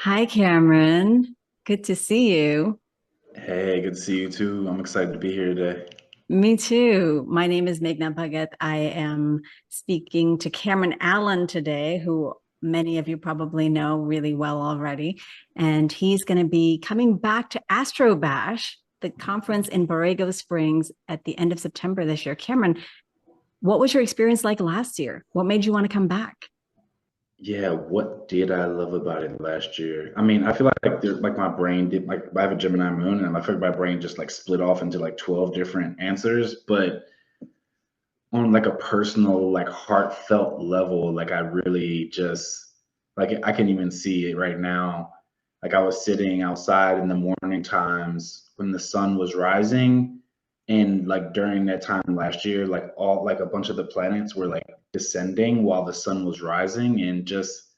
Hi, Cameron. Good to see you. Hey, good to see you too. I'm excited to be here today. Me too. My name is Meghna Bhagat. I am speaking to Cameron Allen today, who many of you probably know really well already. And he's going to be coming back to Astro-Bash, the conference in Borrego Springs at the end of September this year. Cameron, what was your experience like last year? What made you want to come back? Yeah, what did I love about it last year? I mean, I feel like my brain did like I have a Gemini moon and I feel like my brain just like split off into like 12 different answers, but on like a personal, like heartfelt level, like I really just like I can even see it right now. Like I was sitting outside in the morning times when the sun was rising, and like during that time last year, like a bunch of the planets were like descending while the sun was rising, and just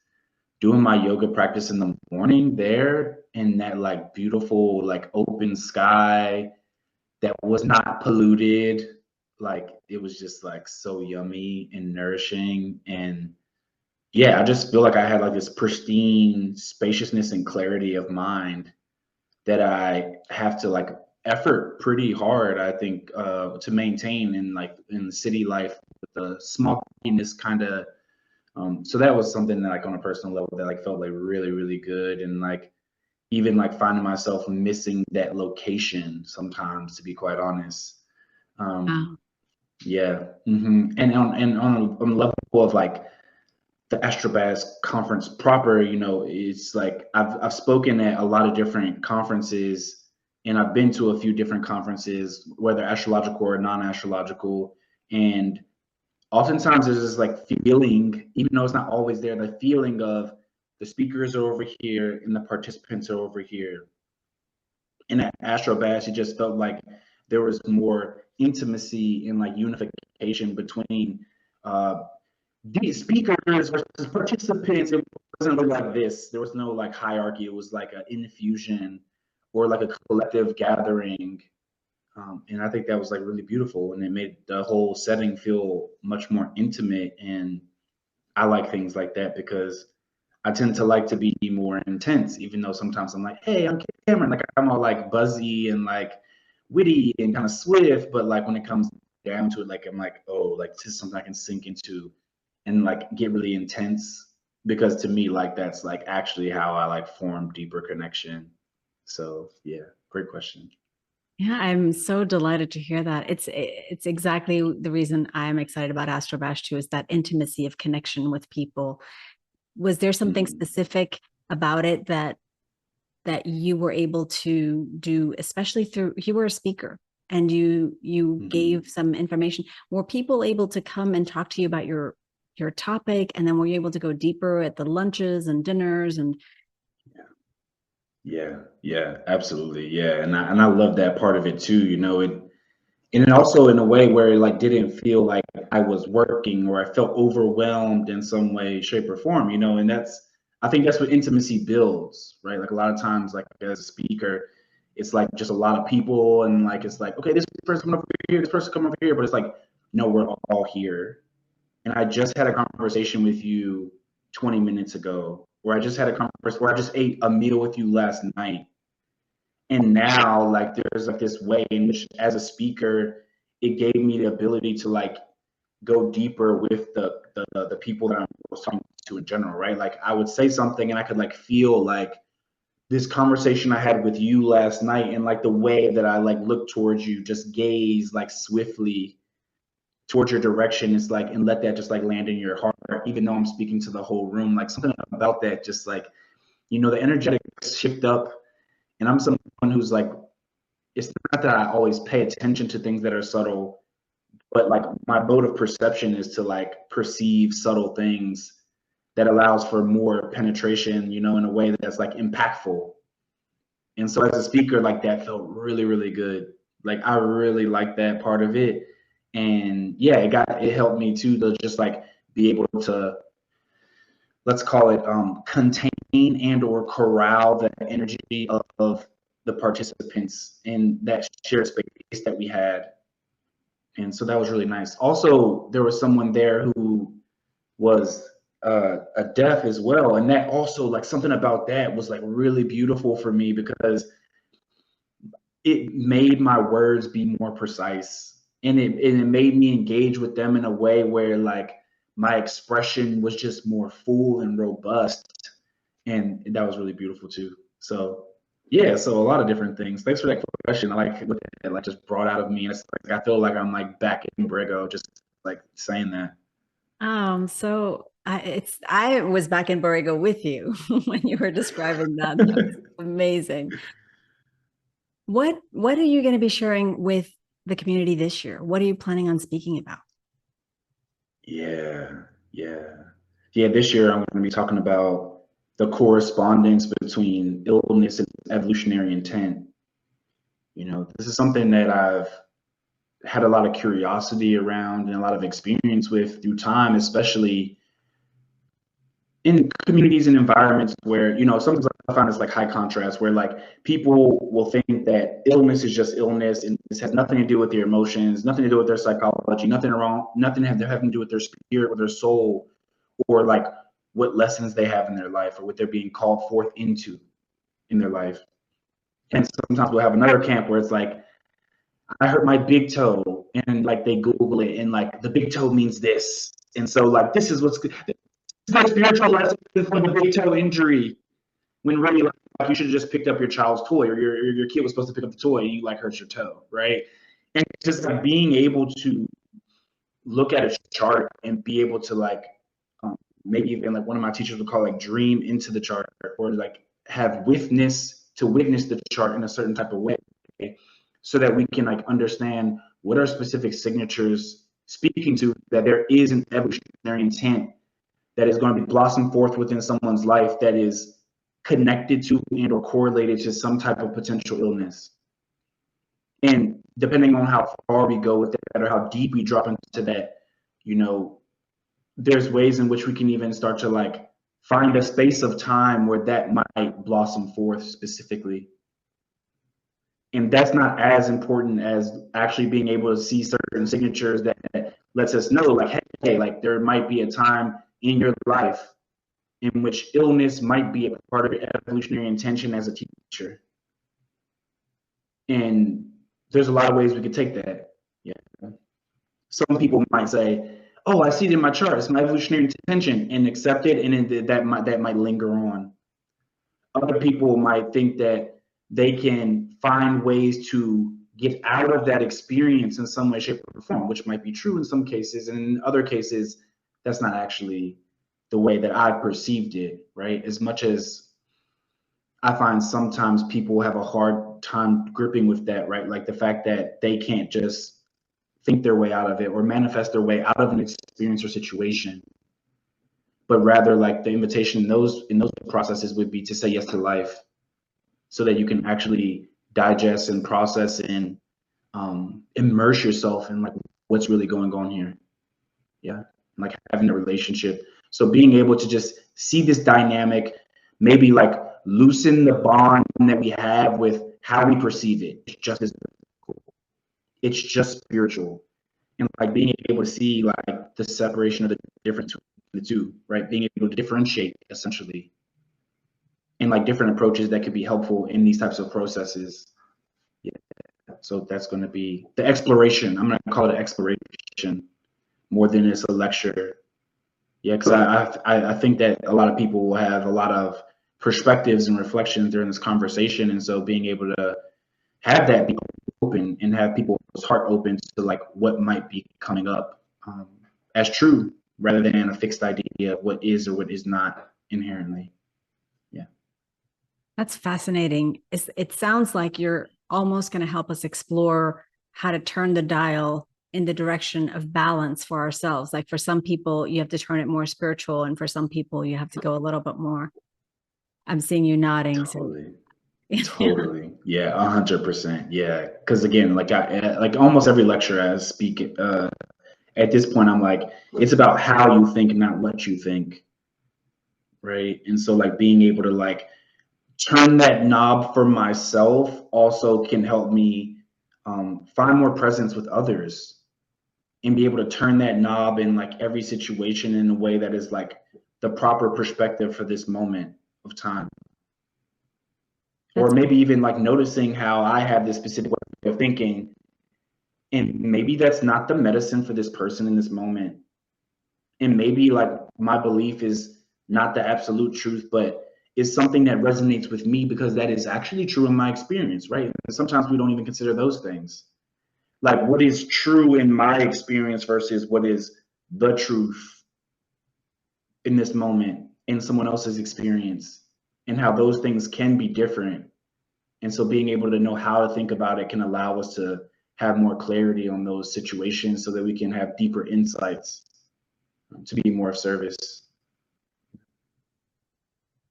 doing my yoga practice in the morning there in that like beautiful like open sky that was not polluted. Like it was just like so yummy and nourishing. And yeah, I just feel like I had like this pristine spaciousness and clarity of mind that I have to like effort pretty hard, I think, to maintain in like in the city life with the smokiness kind of. So that was something that like on a personal level that like felt like really, really good. And like even like finding myself missing that location sometimes, to be quite honest. Um, Wow. yeah. And on the level of like the Astro-Bash conference proper, it's like I've spoken at a lot of different conferences, and I've been to a few different conferences, whether astrological or non-astrological, and oftentimes there's this like feeling, even though it's not always there, the feeling of the speakers are over here and the participants are over here. In that Astro-Bash, it just felt like there was more intimacy and like unification between these speakers versus participants. It wasn't really like this. There was no like hierarchy. It was like an infusion or like a collective gathering. And I think that was like really beautiful, and it made the whole setting feel much more intimate. And I like things like that because I tend to like to be more intense, even though sometimes I'm like, hey, I'm Cameron, like I'm all like buzzy and like witty and kind of swift, but like when it comes down to it, like I'm like, oh, like this is something I can sink into and like get really intense, because to me, like that's like actually how I like form deeper connection. So yeah, great question. Yeah, I'm so delighted to hear that. It's exactly the reason I'm excited about Astrobash too, is that intimacy of connection with people. Was there something Mhm. specific about it that you were able to do, especially through you were a speaker and you gave Mhm. some information? Were people able to come and talk to you about your topic, and then were you able to go deeper at the lunches and dinners and Yeah, yeah, absolutely. Yeah. And I love that part of it too, and also in a way where it like didn't feel like I was working or I felt overwhelmed in some way, shape, or form, and I think that's what intimacy builds, right? Like a lot of times, like as a speaker, it's like just a lot of people, and like it's like, okay, this person come over here, this person come over here, but it's like, no, we're all here. And I just had a conversation with you 20 minutes ago, where I just had a conversation where I just ate a meal with you last night. And now like there's like this way in which as a speaker, it gave me the ability to like go deeper with the people that I was talking to in general, right? Like I would say something and I could like feel like this conversation I had with you last night, and like the way that I like look towards you, just gaze like swiftly towards your direction. It's like, and let that just like land in your heart, even though I'm speaking to the whole room. Like something about that, just like, the energetics shift up. And I'm someone who's like, it's not that I always pay attention to things that are subtle, but like my mode of perception is to like perceive subtle things that allows for more penetration, in a way that's like impactful. And so as a speaker, like that felt really, really good. Like I really like that part of it. And yeah, it helped me too to just like be able to, let's call it, contain and or corral the energy of the participants in that shared space that we had. And so that was really nice. Also, there was someone there who was a death as well. And that also, like, something about that was like really beautiful for me because it made my words be more precise, and it made me engage with them in a way where like my expression was just more full and robust, and that was really beautiful too. So yeah, so a lot of different things. Thanks for that question. I like what that like just brought out of me. And it's like I feel like I'm like back in Borrego just like saying that. So I was back in Borrego with you when you were describing that. That was amazing. What are you going to be sharing with the community this year? What are you planning on speaking about? Yeah, yeah. Yeah, this year I'm going to be talking about the correspondence between illness and evolutionary intent. You know, this is something that I've had a lot of curiosity around and a lot of experience with through time, especially in communities and environments where, you know, sometimes I find it's like high contrast where like people will think that illness is just illness and this has nothing to do with their emotions, nothing to do with their psychology, nothing wrong, nothing having to do with their spirit or their soul, or like what lessons they have in their life or what they're being called forth into in their life. And sometimes we'll have another camp where it's like, I hurt my big toe, and like they Google it, and like the big toe means this. And so like this is what's my spiritual lesson for the big toe injury. When really like you should have just picked up your child's toy, or your kid was supposed to pick up the toy and you like hurt your toe, right? And just like being able to look at a chart and be able to like maybe even like one of my teachers would call like dream into the chart, or like have witness to witness the chart in a certain type of way, so that we can like understand what are specific signatures speaking to that there is an evolutionary intent that is going to be blossom forth within someone's life that is connected to and or correlated to some type of potential illness. And depending on how far we go with that or how deep we drop into that, you know, there's ways in which we can even start to like find a space of time where that might blossom forth specifically. And that's not as important as actually being able to see certain signatures that lets us know like, hey, like there might be a time in your life in which illness might be a part of your evolutionary intention as a teacher. And there's a lot of ways we could take that. Yeah. Some people might say, oh, I see it in my chart, it's my evolutionary intention, and accept it, and then that might linger on. Other people might think that they can find ways to get out of that experience in some way, shape, or form, which might be true in some cases, and in other cases, that's not actually the way that I've perceived it, right? As much as I find sometimes people have a hard time gripping with that, right? Like the fact that they can't just think their way out of it or manifest their way out of an experience or situation, but rather like the invitation in those processes would be to say yes to life, so that you can actually digest and process and immerse yourself in like what's really going on here. Yeah, like having a relationship. So being able to just see this dynamic, maybe like loosen the bond that we have with how we perceive it. It's just as cool. It's just spiritual. And like being able to see like the separation of the difference between the two, right? Being able to differentiate essentially, and like different approaches that could be helpful in these types of processes. Yeah. So that's going to be the exploration. I'm going to call it exploration more than it's a lecture. Yeah, because I think that a lot of people will have a lot of perspectives and reflections during this conversation, and so being able to have that be open and have people's heart open to like what might be coming up as true, rather than a fixed idea of what is or what is not inherently. Yeah, That's fascinating. It sounds like you're almost going to help us explore how to turn the dial in the direction of balance for ourselves. Like for some people, you have to turn it more spiritual, and for some people, you have to go a little bit more. I'm seeing you nodding. totally. So, Totally. Yeah, 100%. Yeah. Because again, like I like almost every lecture I speak at this point, I'm like, it's about how you think, not what you think. Right. And so like being able to like turn that knob for myself also can help me find more presence with others, and be able to turn that knob in like every situation in a way that is like the proper perspective for this moment of time. Or That's maybe even like noticing how I have this specific way of thinking, and maybe that's not the medicine for this person in this moment. And maybe like my belief is not the absolute truth, but is something that resonates with me because that is actually true in my experience, right? And sometimes we don't even consider those things. Like what is true in my experience versus what is the truth in this moment in someone else's experience, and how those things can be different. And so being able to know how to think about it can allow us to have more clarity on those situations so that we can have deeper insights to be more of service.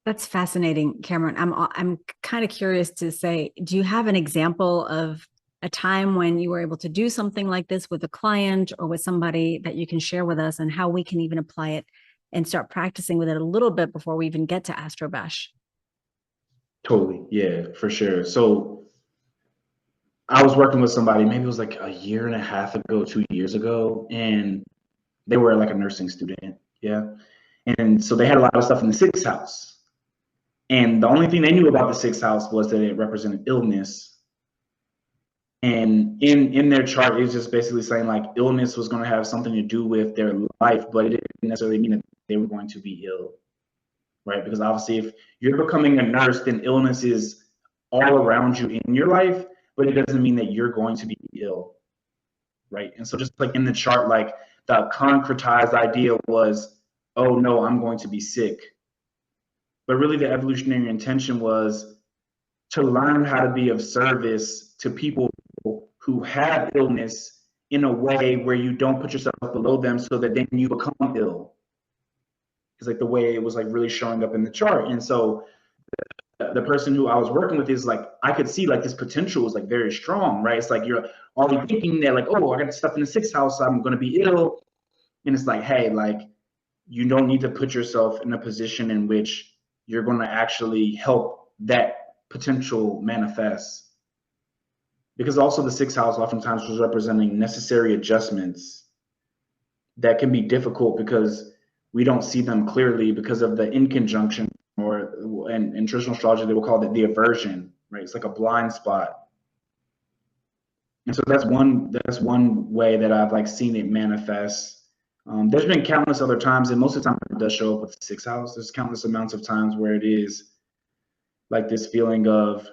That's fascinating, Cameron. I'm kind of curious to say, do you have an example of a time when you were able to do something like this with a client or with somebody that you can share with us, and how we can even apply it and start practicing with it a little bit before we even get to Astro-Bash? Totally. Yeah, for sure. So I was working with somebody, maybe it was like a year and a half ago, 2 years ago, and they were like a nursing student. Yeah. And so they had a lot of stuff in the sixth house. And the only thing they knew about the sixth house was that it represented illness. And in their chart, it's just basically saying like illness was going to have something to do with their life, but it didn't necessarily mean that they were going to be ill, right? Because obviously, if you're becoming a nurse, then illness is all around you in your life, but it doesn't mean that you're going to be ill, right? And so just like in the chart, like the concretized idea was, oh no, I'm going to be sick. But really the evolutionary intention was to learn how to be of service to people who have illness in a way where you don't put yourself below them so that then you become ill. It's like the way it was like really showing up in the chart. And so the person who I was working with is like, I could see like this potential was like very strong, right? It's like you're already thinking that like, oh, I got stuff in the sixth house, so I'm going to be ill. And it's like, hey, like you don't need to put yourself in a position in which you're going to actually help that potential manifest. Because also the sixth house oftentimes was representing necessary adjustments that can be difficult because we don't see them clearly because of the inconjunction, or in traditional astrology they will call it the aversion, right? It's like a blind spot. And so that's one way that I've like seen it manifest. There's been countless other times, and most of the time it does show up with the sixth house. There's countless amounts of times where it is like this feeling of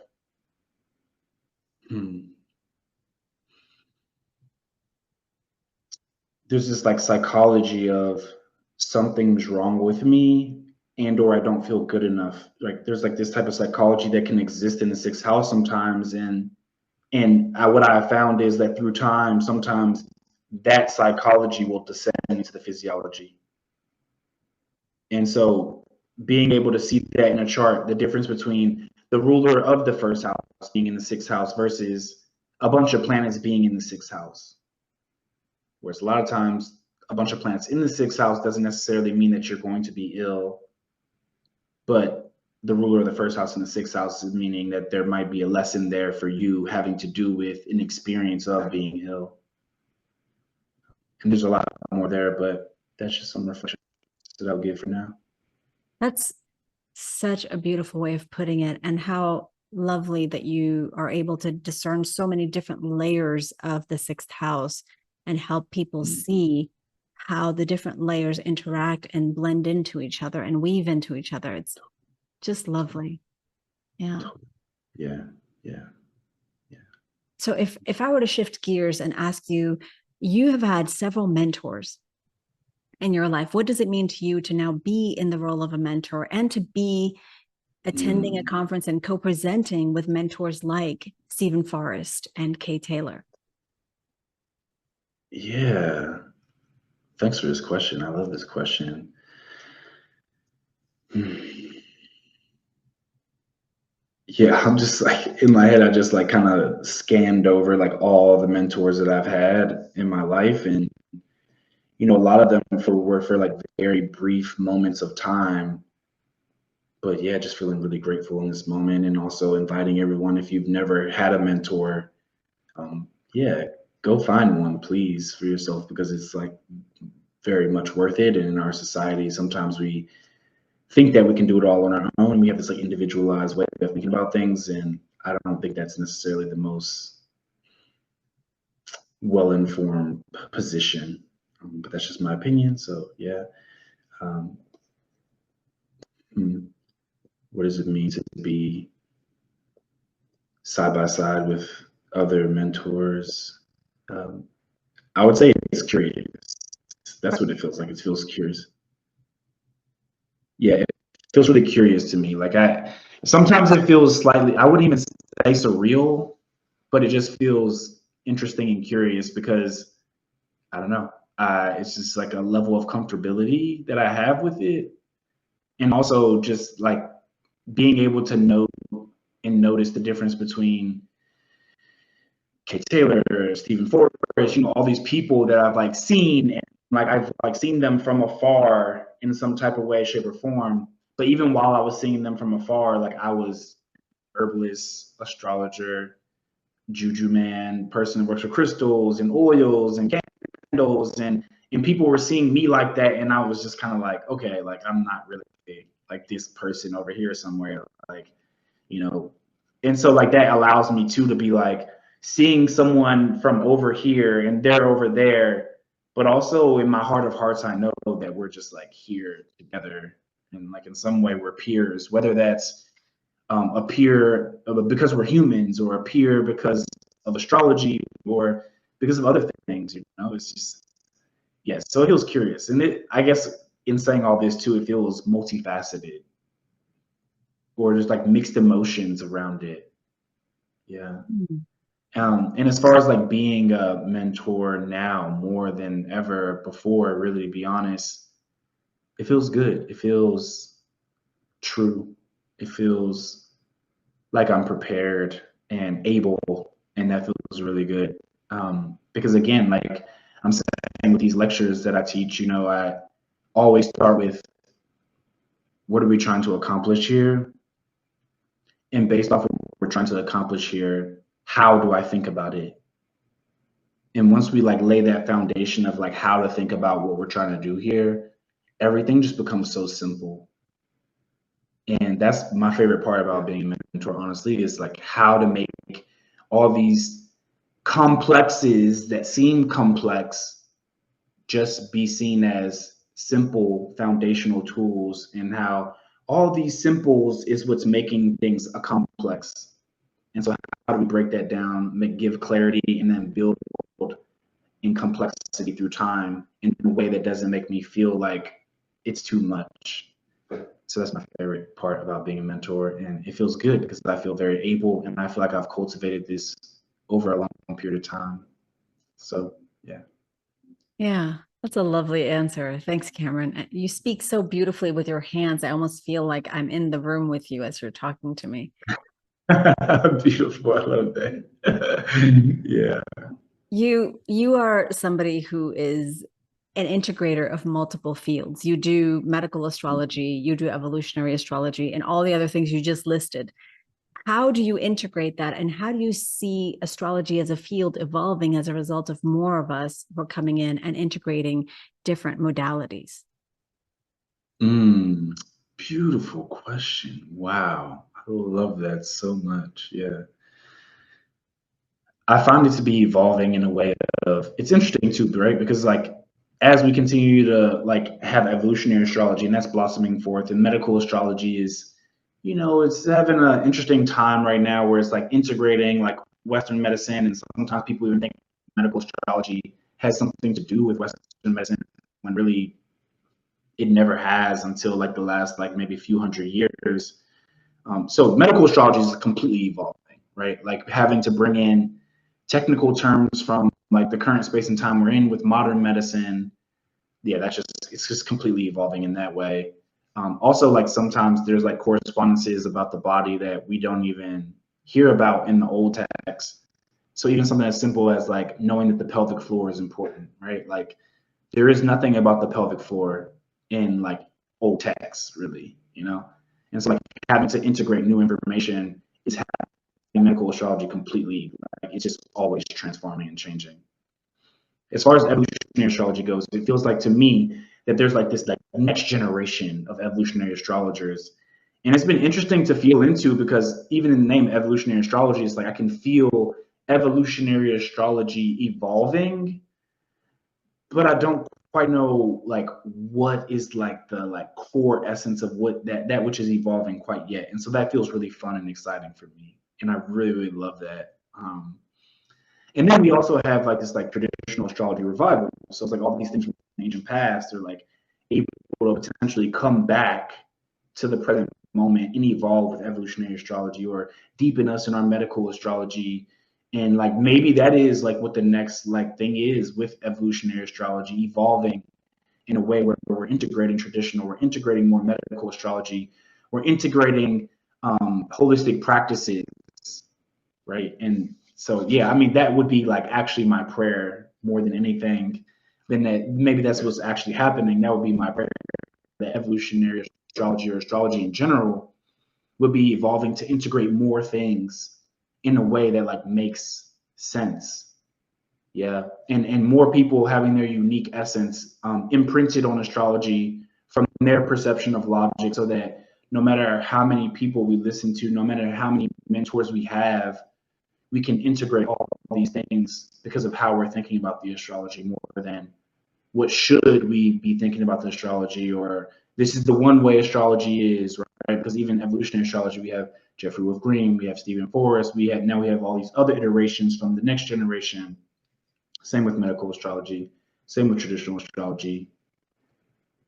there's this like psychology of something's wrong with me, and or I don't feel good enough. Like there's like this type of psychology that can exist in the sixth house sometimes. What I found is that through time, sometimes that psychology will descend into the physiology. And so being able to see that in a chart, the difference between the ruler of the first house being in the sixth house versus a bunch of planets being in the sixth house. Whereas a lot of times a bunch of planets in the sixth house doesn't necessarily mean that you're going to be ill, but the ruler of the first house in the sixth house is meaning that there might be a lesson there for you having to do with an experience of being ill. And there's a lot more there, but that's just some reflection that I'll give for now. That's such a beautiful way of putting it, and how lovely that you are able to discern so many different layers of the sixth house and help people see how the different layers interact and blend into each other and weave into each other. It's just lovely. Yeah. Yeah. Yeah. Yeah. So if I were to shift gears and ask you, you have had several mentors in your life. What does it mean to you to now be in the role of a mentor and to be attending a conference and co-presenting with mentors like Stephen Forrest and Kay Taylor? Yeah. Thanks for this question. I love this question. Yeah, I'm just like in my head, I just like kind of scanned over like all the mentors that I've had in my life. And, you know, a lot of them were for like very brief moments of time. But yeah, just feeling really grateful in this moment, and also inviting everyone, if you've never had a mentor, yeah, go find one, please, for yourself, because it's like very much worth it. And in our society, sometimes we think that we can do it all on our own. We have this like individualized way of thinking about things, and I don't think that's necessarily the most well-informed position. But that's just my opinion. So yeah. Um, what does it mean to be side by side with other mentors? I would say it's curious. That's what it feels like. It feels curious. Yeah, it feels really curious to me. Like sometimes it feels slightly, I wouldn't even say surreal, but it just feels interesting and curious because I don't know. It's just like a level of comfortability that I have with it. And also just like being able to know and notice the difference between Kate Taylor, Stephen Forrest, all these people that I've like seen, and like I've like seen them from afar in some type of way, shape, or form. But even while I was seeing them from afar, like I was herbalist, astrologer, juju man, person who works with crystals and oils and candles, and people were seeing me like that, and I was just kind of like, okay, like I'm not really like this person over here somewhere, like and so like that allows me to be like seeing someone from over here and they're over there, but also in my heart of hearts I know that we're just like here together, and like in some way we're peers, whether that's a peer because we're humans, or a peer because of astrology, or because of other things. It's just, yes. So it feels curious, and I guess in saying all this too, it feels multifaceted, or just like mixed emotions around it. Yeah. And as far as like being a mentor now more than ever before, really, to be honest, it feels good. It feels true. It feels like I'm prepared and able, and that feels really good. Because again, like I'm saying with these lectures that I teach, I always start with what are we trying to accomplish here? And based off of what we're trying to accomplish here, how do I think about it? And once we like lay that foundation of like how to think about what we're trying to do here, everything just becomes so simple. And that's my favorite part about being a mentor, honestly, is like how to make all these complexes that seem complex just be seen as simple foundational tools, and how all these simples is what's making things a complex. And so how do we break that down, give clarity, and then build in complexity through time in a way that doesn't make me feel like it's too much. So that's my favorite part about being a mentor, and it feels good because I feel very able, and I feel like I've cultivated this over a long period of time. So yeah. Yeah, that's a lovely answer. Thanks, Cameron. You speak so beautifully with your hands. I almost feel like I'm in the room with you as you're talking to me. Beautiful. I love that. Yeah. You are somebody who is an integrator of multiple fields. You do medical astrology, you do evolutionary astrology, and all the other things you just listed. How do you integrate that, and how do you see astrology as a field evolving as a result of more of us who are coming in and integrating different modalities? Beautiful question. Wow. I love that so much. Yeah. I find it to be evolving in a way of, it's interesting too, right? Because like as we continue to like have evolutionary astrology, and that's blossoming forth, and medical astrology is, it's having an interesting time right now where it's like integrating like Western medicine, and sometimes people even think medical astrology has something to do with Western medicine when really it never has until like the last like maybe few hundred years. So medical astrology is completely evolving, right? Like having to bring in technical terms from like the current space and time we're in with modern medicine. Yeah, it's just completely evolving in that way. Also, like sometimes there's like correspondences about the body that we don't even hear about in the old text. So even something as simple as like knowing that the pelvic floor is important, right? Like there is nothing about the pelvic floor in like old texts, really, And so like having to integrate new information is having medical astrology completely, like it's just always transforming and changing. As far as evolutionary astrology goes, it feels like to me that there's like this like next generation of evolutionary astrologers. And it's been interesting to feel into, because even in the name evolutionary astrology, it's like I can feel evolutionary astrology evolving, but I don't quite know like what is like the like core essence of what that which is evolving quite yet. And so that feels really fun and exciting for me. And I really, really love that. And then we also have like this like traditional astrology revival. So it's like all these things from the ancient past are like able to potentially come back to the present moment and evolve with evolutionary astrology, or deepen us in our medical astrology. And like maybe that is like what the next like thing is with evolutionary astrology, evolving in a way where we're integrating traditional, we're integrating more medical astrology, we're integrating holistic practices, right? And so yeah, I mean that would be like actually my prayer more than anything. Then that maybe that's what's actually happening. That would be my prayer. The evolutionary astrology, or astrology in general, would be evolving to integrate more things in a way that like makes sense. Yeah, and more people having their unique essence imprinted on astrology from their perception of logic, so that no matter how many people we listen to, no matter how many mentors we have, we can integrate all these things because of how we're thinking about the astrology, more than what should we be thinking about the astrology, or this is the one way astrology is, right? Because even evolutionary astrology, we have Jeffrey Wolf Green, we have Stephen Forrest, we have all these other iterations from the next generation. Same with medical astrology, same with traditional astrology.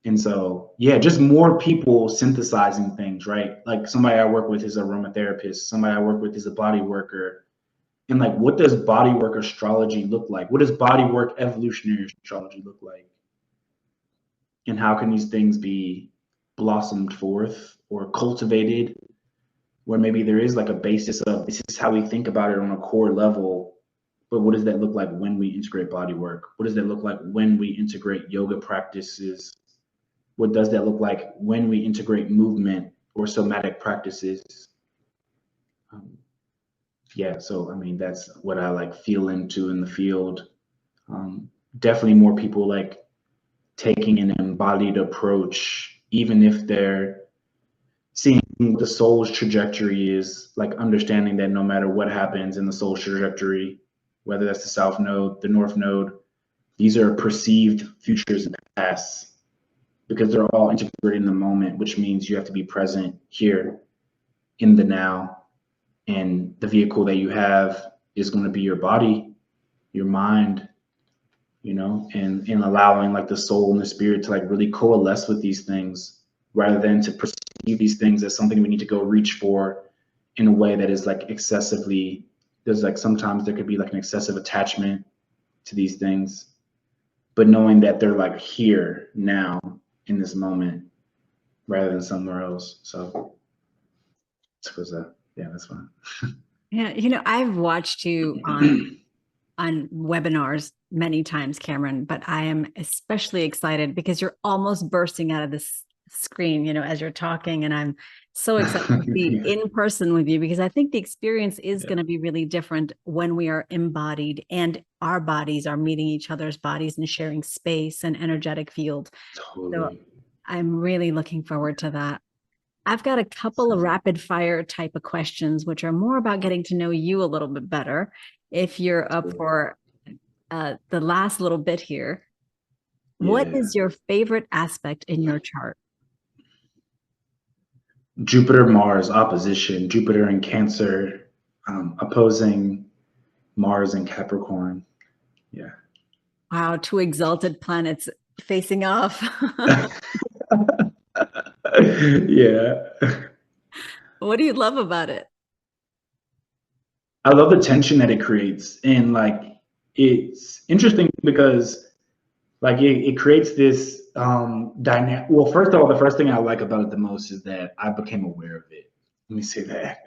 And so, yeah, just more people synthesizing things, right? Like somebody I work with is a aromatherapist, somebody I work with is a body worker. And like, what does bodywork astrology look like? What does bodywork evolutionary astrology look like? And how can these things be blossomed forth or cultivated, where maybe there is like a basis of this is how we think about it on a core level, but what does that look like when we integrate bodywork? What does that look like when we integrate yoga practices? What does that look like when we integrate movement or somatic practices? Yeah, so I mean, that's what I like feel into in the field. Definitely more people like taking an embodied approach, even if they're seeing what the soul's trajectory is, like understanding that no matter what happens in the soul's trajectory, whether that's the south node, the north node, these are perceived futures and pasts, because they're all integrated in the moment, which means you have to be present here in the now. And the vehicle that you have is going to be your body, your mind, you know, and allowing like the soul and the spirit to like really coalesce with these things, rather than to perceive these things as something we need to go reach for in a way that is like excessively, there's like sometimes there could be like an excessive attachment to these things, but knowing that they're like here now in this moment rather than somewhere else. So I suppose that, yeah, that's fine. Yeah, you know, I've watched you on webinars many times, Cameron, but I am especially excited because you're almost bursting out of this screen, you know, as you're talking. And I'm so excited to be Yeah. in person with you, because I think the experience is going to be really different when we are embodied and our bodies are meeting each other's bodies and sharing space and energetic field. Totally. So I'm really looking forward to that. I've got a couple of rapid fire type of questions, which are more about getting to know you a little bit better. If you're up for the last little bit here, what is your favorite aspect in your chart? Jupiter, Mars opposition, Jupiter in Cancer, opposing Mars in Capricorn. Yeah. Wow, two exalted planets facing off. Yeah. What do you love about it? I love the tension that it creates. And like, it's interesting because like it creates this dynamic. Well, first of all, the first thing I like about it the most is that I became aware of it. Let me say that.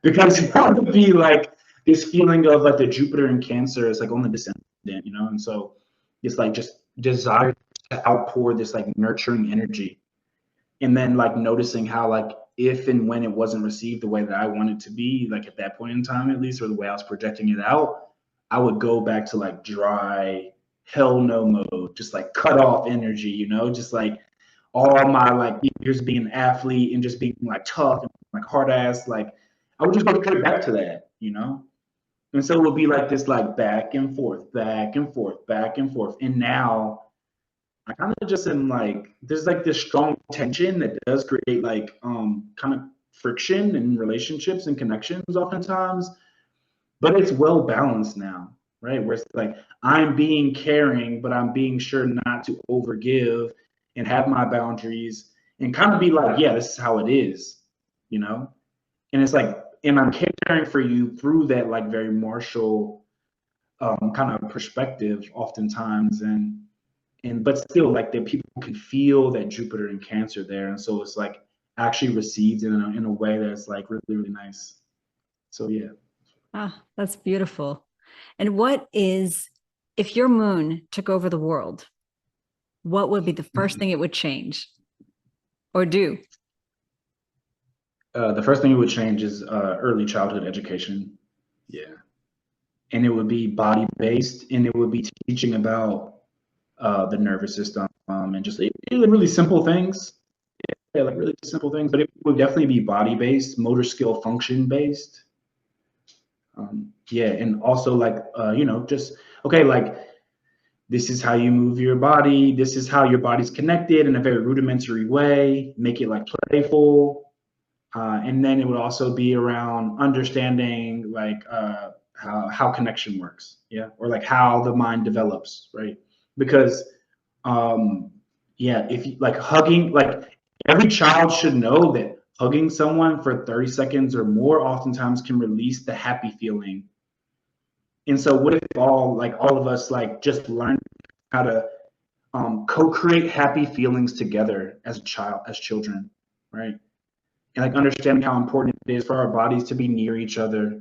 Because it would be like this feeling of like the Jupiter in Cancer is like on the descendant, you know? And so it's like just desire to outpour this like nurturing energy. And then like noticing how like if and when it wasn't received the way that I wanted to be, like at that point in time at least, or the way I was projecting it out, I would go back to like dry, hell no mode, just like cut off energy, you know, just like all my like years being an athlete and just being like tough and like hard ass, like I would just go straight back to that, you know? And so it would be like this like back and forth, back and forth, back and forth. And now I kind of just am like, there's like this strong tension that does create like kind of friction in relationships and connections oftentimes, but it's well balanced now, right? Where it's like I'm being caring, but I'm being sure not to overgive and have my boundaries and kind of be like, yeah, this is how it is, you know? And it's like, and I'm caring for you through that like very martial kind of perspective oftentimes, and but still like that people can feel that Jupiter and Cancer there, and so it's like actually received in a way that's like really really nice. So yeah. Ah, that's beautiful. And what is, if your moon took over the world, what would be the first thing it would change or do? The first thing it would change is early childhood education. Yeah, and it would be body based, and it would be teaching about the nervous system and just really simple things. Yeah, like really simple things, but it would definitely be body based, motor skill function based. Yeah, and also like you know, just okay, like this is how you move your body. This is how your body's connected in a very rudimentary way. Make it like playful, and then it would also be around understanding like how connection works, yeah, or like how the mind develops, right? Because yeah, if you like hugging, like every child should know that hugging someone for 30 seconds or more oftentimes can release the happy feeling. And so what if all of us like just learn how to co-create happy feelings together as a child, as children, right? And like understanding how important it is for our bodies to be near each other,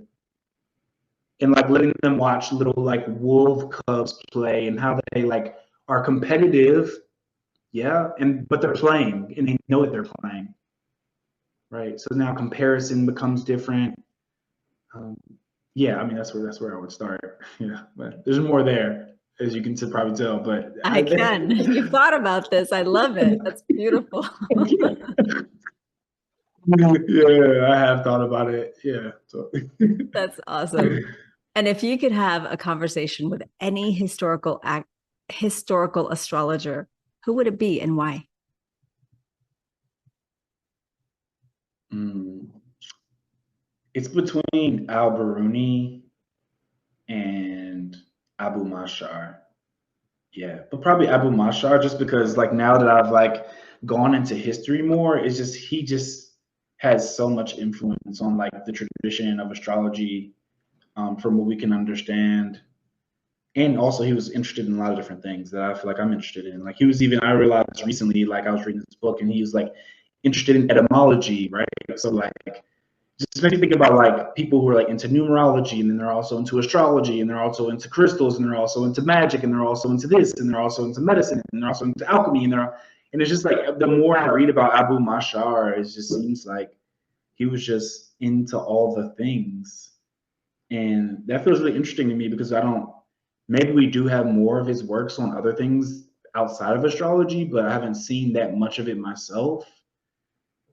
and like letting them watch little like wolf cubs play and how they like are competitive, yeah, and but they're playing and they know that they're playing, right? So now comparison becomes different. Um, yeah, I mean that's where I would start. Yeah, but there's more there, as you can probably tell. But I can. You've thought about this. I love it. That's beautiful. yeah, I have thought about it. Yeah, so. That's awesome. And if you could have a conversation with any historical astrologer, who would it be and why? Mm. It's between Al-Biruni and Abu Mashar. Yeah, but probably Abu Mashar, just because like now that I've like gone into history more, it's just he just has so much influence on like the tradition of astrology, from what we can understand. And also he was interested in a lot of different things that I feel like I'm interested in. Like he was even, I realized recently, like I was reading this book and he was like interested in etymology, right? So like just makes me think about like people who are like into numerology, and then they're also into astrology, and they're also into crystals, and they're also into magic, and they're also into this, and they're also into medicine, and they're also into alchemy, and it's just like the more I read about Abu Mashar, it just seems like he was just into all the things, and that feels really interesting to me because I don't. Maybe we do have more of his works on other things outside of astrology, but I haven't seen that much of it myself.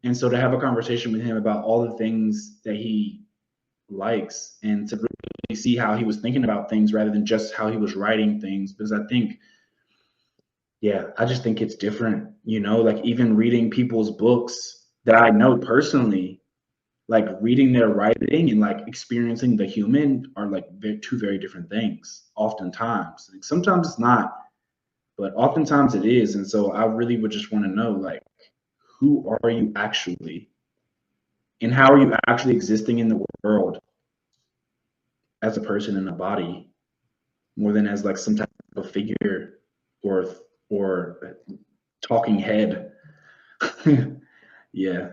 And so to have a conversation with him about all the things that he likes and to really see how he was thinking about things rather than just how he was writing things, because I think, yeah, I just think it's different, you know, like even reading people's books that I know personally, like reading their writing and like experiencing the human are like two very different things oftentimes. Like sometimes it's not, but oftentimes it is. And so I really would just want to know, like, who are you actually, and how are you actually existing in the world as a person in a body, more than as like some type of figure or or talking head. Yeah.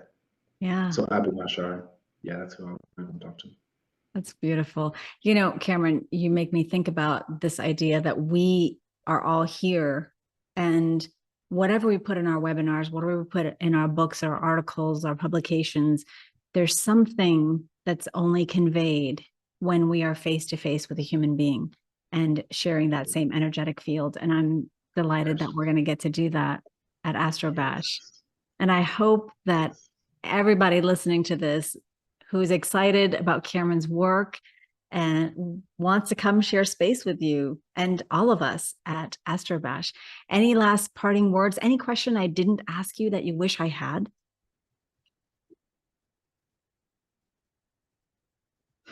Yeah, So Abu Mashar. Yeah, that's who I'm going to talk to. that's beautiful. You know, Cameron, you make me think about this idea that we are all here, and whatever we put in our webinars, whatever we put in our books, our articles, our publications, there's something that's only conveyed when we are face to face with a human being. and sharing that same energetic field. And I'm delighted that we're going to get to do that at Astro-Bash. Yes. And I hope that Yes. everybody listening to this who's excited about Cameron's work and wants to come share space with you and all of us at Astro-Bash. Any last parting words? Any question I didn't ask you that you wish I had?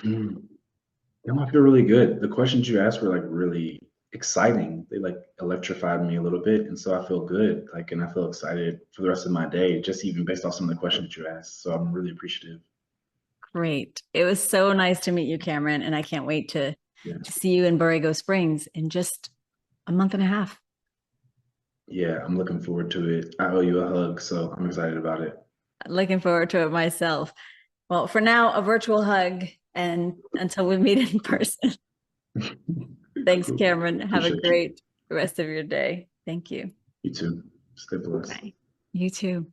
No, I feel really good. The questions you asked were like really exciting. They like electrified me a little bit. And so I feel good. Like, and I feel excited for the rest of my day, just even based off some of the questions you asked. So I'm really appreciative. Great. It was so nice to meet you, Cameron. And I can't wait to Yeah. see you in Borrego Springs in just a month and a half. Yeah, I'm looking forward to it. I owe you a hug, so I'm excited about it. Looking forward to it myself. Well, for now, a virtual hug and until we meet in person. Thanks, Cool. Cameron. Have a Appreciate you. great rest of your day. Thank you. You too. Stay blessed. Bye. You too.